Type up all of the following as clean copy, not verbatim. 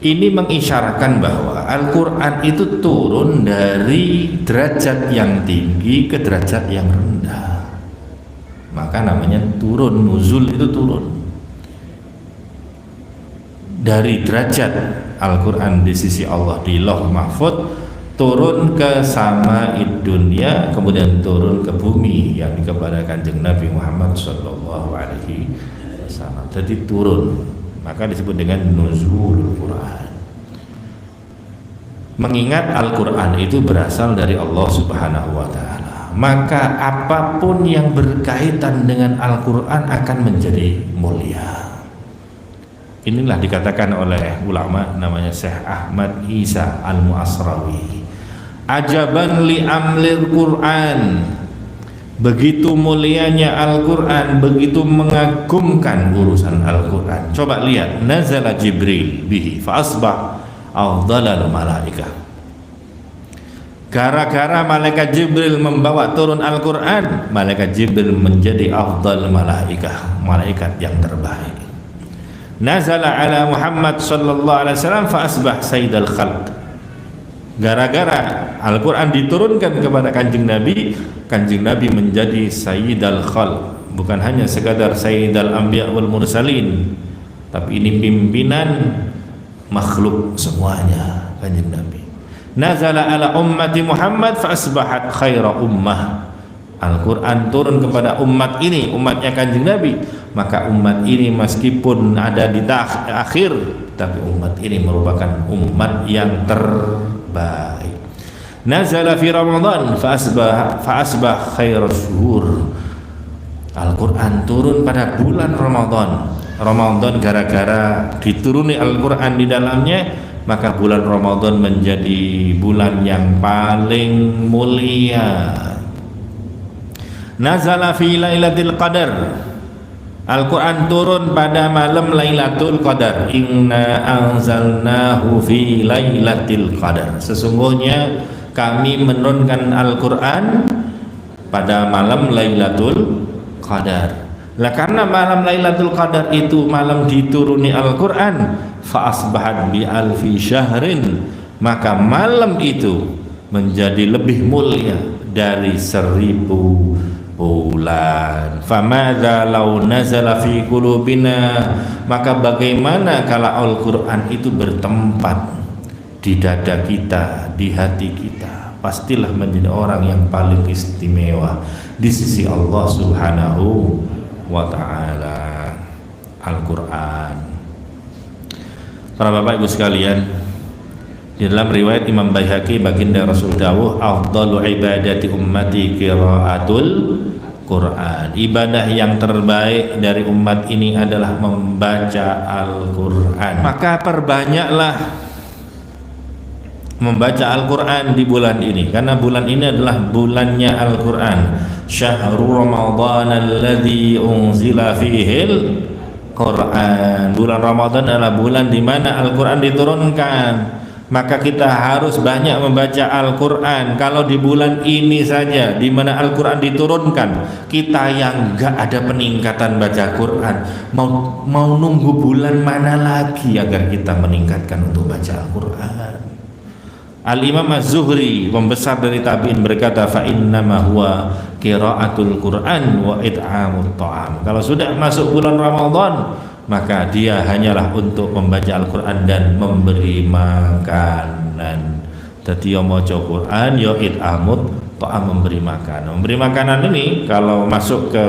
Ini mengisyaratkan bahwa Al-Quran itu turun dari derajat yang tinggi ke derajat yang rendah. Maka namanya turun, nuzul itu turun. Dari derajat Al-Quran di sisi Allah di Lauh Mahfud, turun ke sama'id dunia, kemudian turun ke bumi yang kepada Kanjeng Nabi Muhammad sallallahu alaihi wasallam. Jadi turun, maka disebut dengan nuzulul Quran. Mengingat Al-Quran itu berasal dari Allah Subhanahu wa ta'ala, maka apapun yang berkaitan dengan Al-Quran akan menjadi mulia. Inilah dikatakan oleh ulama namanya Syekh Ahmad Isa Al-Mu'asrawi, ajaban li amlil Quran. Begitu mulianya Al-Quran, begitu mengagumkan urusan Al-Quran. Coba lihat, nazala Jibril bihi fa asbah afdalal malaikah. Gara-gara malaikat Jibril membawa turun Al-Quran, malaikat Jibril menjadi afdal malaikah, malaikat yang terbaik. Nazala ala Muhammad sallallahu alaihi wasallam fa asbah sayyidal khalq. Gara-gara Al-Quran diturunkan kepada Kanjeng Nabi, Kanjeng Nabi menjadi Sayyidal Khalq, bukan hanya sekadar Sayyidal Anbiya wal Mursalin, tapi ini pimpinan makhluk semuanya, Kanjeng Nabi. Nazala ala ummati Muhammad fa asbahat khaira ummah. Al-Quran turun kepada umat ini, umatnya Kanjeng Nabi, maka umat ini meskipun ada di akhir, tapi umat ini merupakan umat yang terbaik. Nazala fi Ramadan fa asbah khairus syuhur. Al-Quran turun pada bulan Ramadan. Ramadan gara-gara dituruni Al-Quran di dalamnya, maka bulan Ramadan menjadi bulan yang paling mulia. Nazala fi Lailatul Qadar. Al-Quran turun pada malam Lailatul Qadar. Inna anzalnahu fi Lailatul Qadar. Sesungguhnya kami menurunkan Al-Quran pada malam Lailatul Qadar. Lah karena malam Lailatul Qadar itu malam dituruni Al-Quran, fa asbahat bi alfi syahrin, maka malam itu menjadi lebih mulia dari 1000 bulan. Famadza law nazala fi qulubina, maka bagaimana kalau Al-Quran itu bertempat di dada kita, di hati kita, pastilah menjadi orang yang paling istimewa di sisi Allah Subhanahu wa ta'ala. Al-Quran, para bapak ibu sekalian, di dalam riwayat Imam Baihaqi, baginda Rasul dawuh, afdalu ibadati ummati qiraatul Quran. Ibadah yang terbaik dari umat ini adalah membaca Al-Quran. Maka perbanyaklah membaca Al-Quran di bulan ini, karena bulan ini adalah bulannya Al-Quran. Syahrul Ramadan alladzi unzila fihil Quran. Bulan Ramadan adalah bulan di mana Al-Quran diturunkan. Maka kita harus banyak membaca Al-Quran. Kalau di bulan ini saja di mana Al-Quran diturunkan, kita yang enggak ada peningkatan baca Quran, mau nunggu bulan mana lagi agar kita meningkatkan untuk baca Al-Quran? Al-Imam Az-Zuhri, pembesar dari tabi'in, berkata, fa innama huwa qiraatul Quran wa it'amut ta'am. Kalau sudah masuk bulan Ramadan, maka dia hanyalah untuk membaca Al-Quran dan memberi makanan. Jadi yang maca Quran, ya it'amut ta'am, memberi makanan. Memberi makanan ini kalau masuk ke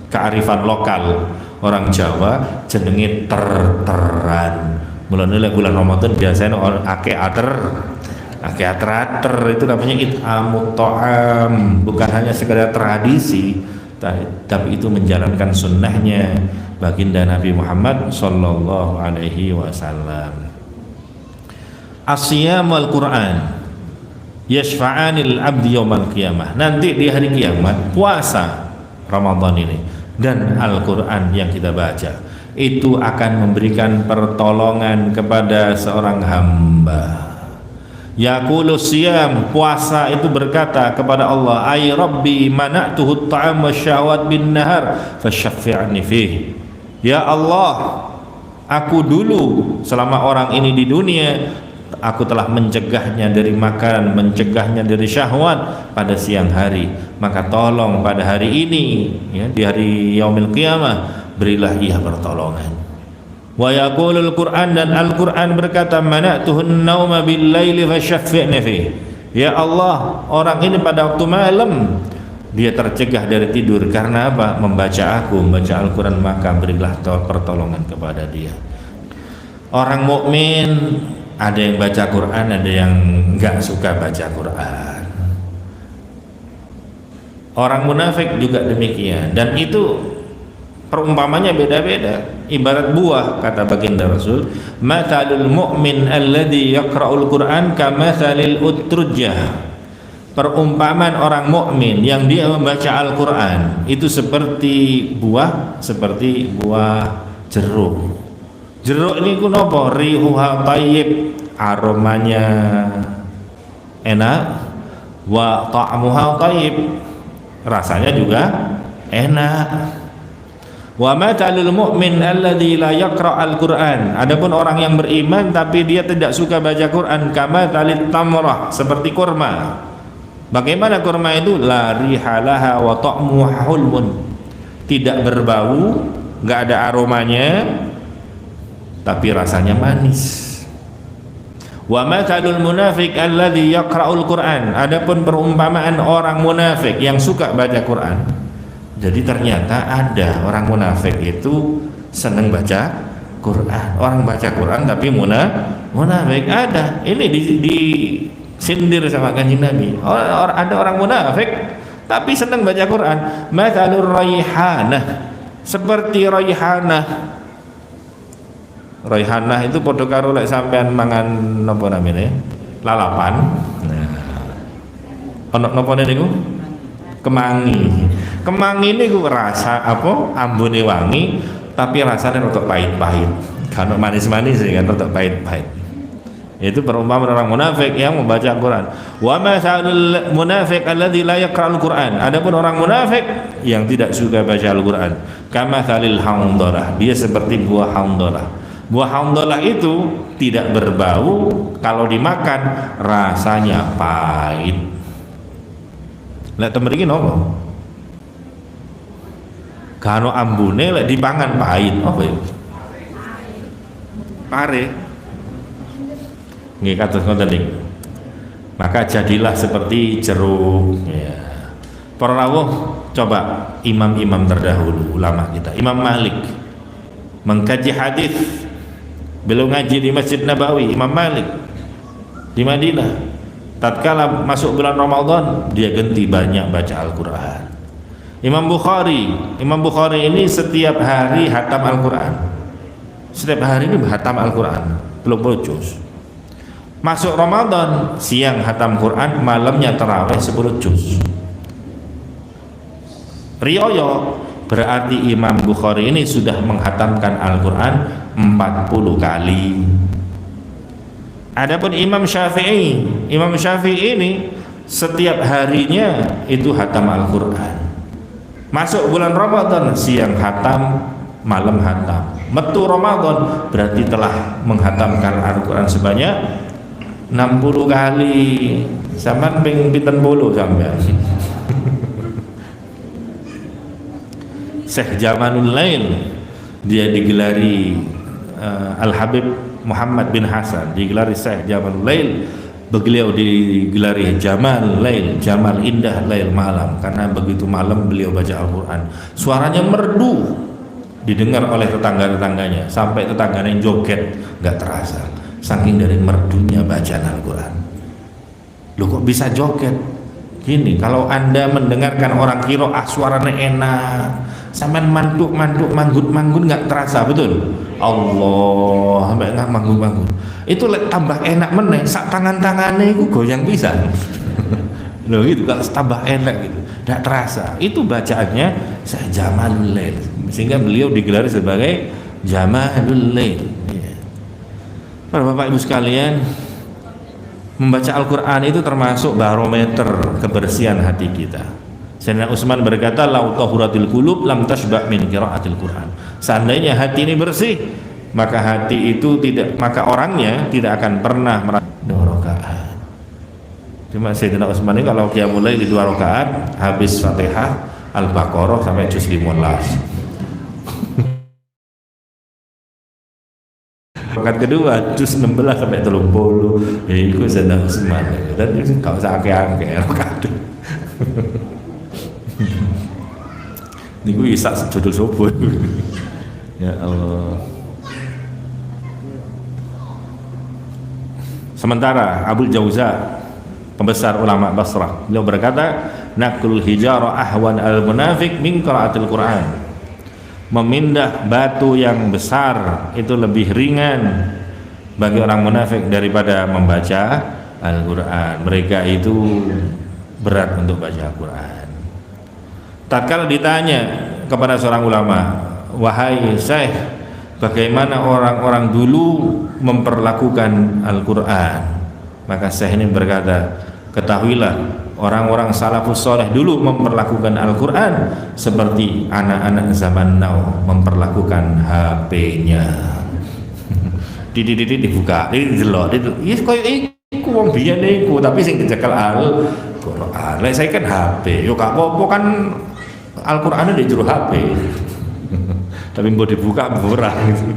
kearifan lokal orang Jawa jenenge ter-teran. Mulane bulan Ramadan biasanya orang akeh ater itu namanya it'amut ta'am, bukan hanya sekedar tradisi, tapi itu menjalankan sunnahnya baginda Nabi Muhammad sallallahu alaihi wasallam. Asyamul Quran yashfa'anil abdi yaumal qiyamah. Nanti di hari kiamat, puasa Ramadan ini dan Al-Quran yang kita baca itu akan memberikan pertolongan kepada seorang hamba. Yaqulu siyam, puasa itu berkata kepada Allah, ay rabbi mana'tuhu at-ta'am wasyahawat bin nahar fasyaffi'ni fihi. Ya Allah, Aku dulu selama orang ini di dunia, aku telah mencegahnya dari makan, mencegahnya dari syahwat pada siang hari. Maka tolong pada hari ini, ya, di hari yaumil qiyamah, berilah ia pertolongan. Wa yaqulul Qur'an, dan Al-Qur'an berkata, mana'tuhun nauma bil laili fasyaffi'ni fi. Ya Allah, orang ini pada waktu malam dia tercegah dari tidur karena apa? Membaca Al-Quran, maka berilah pertolongan kepada dia. Orang mukmin ada yang baca Quran, ada yang enggak suka baca Quran. Orang munafik juga demikian, dan itu perumpamannya beda-beda. Ibarat buah, kata baginda Rasul, matalul mu'min alladhi yaqra'ul Quran kamathalil utrujah. Perumpamaan orang mukmin yang dia membaca Al-Quran itu seperti buah jeruk. Jeruk ini kunopo rihuha tayyib, aromanya enak, wa ta'muha tayyib, rasanya juga enak. Wa matalul mu'min alladzi la yaqra' al-Qur'an. Adapun orang yang beriman tapi dia tidak suka baca Quran, kama talit tamrah, seperti kurma. Bagaimana kurma itu? La rihalaha wa ta'muha hulmun. Tidak berbau, enggak ada aromanya, tapi rasanya manis. Wa matalul munafiq alladzi yaqra'ul Qur'an. Adapun perumpamaan orang munafik yang suka baca Quran. Jadi ternyata ada orang munafik itu senang baca Quran. Orang baca Quran tapi munafik ada. Ini disindir sama Kanjeng Nabi. Ada orang munafik tapi senang baca Quran. Mathalur raihanah, seperti raihanah. Raihanah itu padha karo lek sampean mangan napa namanya? Lalapan. Nah. Ono napa niku? Kemangi. Kemangi niku rasa apa? Ambune wangi tapi rasanya rada pahit-pahit. Kalau manis-manis kan rada pahit-pahit. Itu perumpamaan orang munafik yang membaca Al-Quran. Wa masalul munafiq alladzi la yaqra'ul Quran. Adapun orang munafik yang tidak suka baca Al-Quran, kamathalil hamdalah, dia seperti buah hamdalah. Buah hamdalah itu tidak berbau, kalau dimakan rasanya pahit. Lek temriki napa? Kano ambune lek dipangan pahit, apa ya? Pare. Nggih kados ngoten niku. Maka jadilah seperti jeruk ya. Para rawuh, coba imam-imam terdahulu, ulama kita. Imam Malik mengkaji hadis, beliau ngaji di Masjid Nabawi. Imam Malik di Madinah, tatkala masuk bulan Ramadan dia ganti banyak baca Al-Quran. Imam Bukhari ini setiap hari hatam Al-Quran. Setiap hari ini hatam Al-Quran, belum juz. Masuk Ramadan, siang hatam Quran, malamnya tarawih 10 juz. Riyoyo berarti Imam Bukhari ini sudah menghatamkan Al-Quran 40 kali. Adapun Imam Syafi'i ini setiap harinya itu hatam Al-Quran. Masuk bulan Ramadan, siang hatam, malam hatam. Metu Ramadan berarti telah menghatamkan Al-Quran sebanyak 60 kali. Sampeyan ping pinten puluh sampeyan. Syekh Jamalul Lail dia digelari Al-Habib Muhammad bin Hasan, digelari Syekh Jamalul Lail. Beliau digelari Jamal Lail, Jamal indah Lail malam, karena begitu malam beliau baca Al-Quran. Suaranya merdu, didengar oleh tetangga-tetangganya, sampai tetangganya joget nggak terasa, saking dari merdunya bacaan Al-Quran. Loh kok bisa joget? Gini, kalau anda mendengarkan orang kiroah suaranya enak, sampai mantuk-mantuk, manggut-manggut nggak terasa, betul? Allah, sampai nggak manggut-manggut. Itu tambah enak meneh, sak tangan-tangannya itu goyang pisan. Loh gitu, kalau tambah enak gitu, nggak terasa. Itu bacaannya Syekh Jamalul Lail, sehingga beliau digelar sebagai Jamalul Lail. Para bapak ibu sekalian, membaca Al-Quran itu termasuk barometer kebersihan hati kita. Sayyidina Utsman berkata, lau tahuratil qulub lam tashba' min qiraatil Quran. Seandainya hati ini bersih, maka hati itu tidak, maka orangnya tidak akan pernah merasa 2 rakaat. Cuma Sayyidina Utsman ini kalau dia mulai di 2 rakaat habis Fatihah Al-Baqarah sampai juz 15. Rakaat kedua juz 16 sampai 30. Ya iku Sayyidina Utsman. Dan itu enggak usah akeh-akeh rakaat. Niku isak sejudul subuh. Ya Allah. Sementara Abu Jauza, pembesar ulama Basrah, beliau berkata, naqlul hijara ahwan al-munafiq min qiraatil Qur'an. Memindah batu yang besar itu lebih ringan bagi orang munafik daripada membaca Al-Qur'an. Mereka itu berat untuk baca Al-Qur'an. Tatkala ditanya kepada seorang ulama, wahai Syekh, bagaimana orang-orang dulu memperlakukan Al-Quran, maka Syekh ini berkata, ketahuilah orang-orang salafus soleh dulu memperlakukan Al-Quran seperti anak-anak zaman now memperlakukan HP-nya. Dibuka, didelok, yes koyo iku wong biyen iku, tapi sing dicekel Al-Quran. Lah saya kan HP, yo gak apa-apa kan Al-Quran di jero HP. Tapi mau dibuka murah gitu.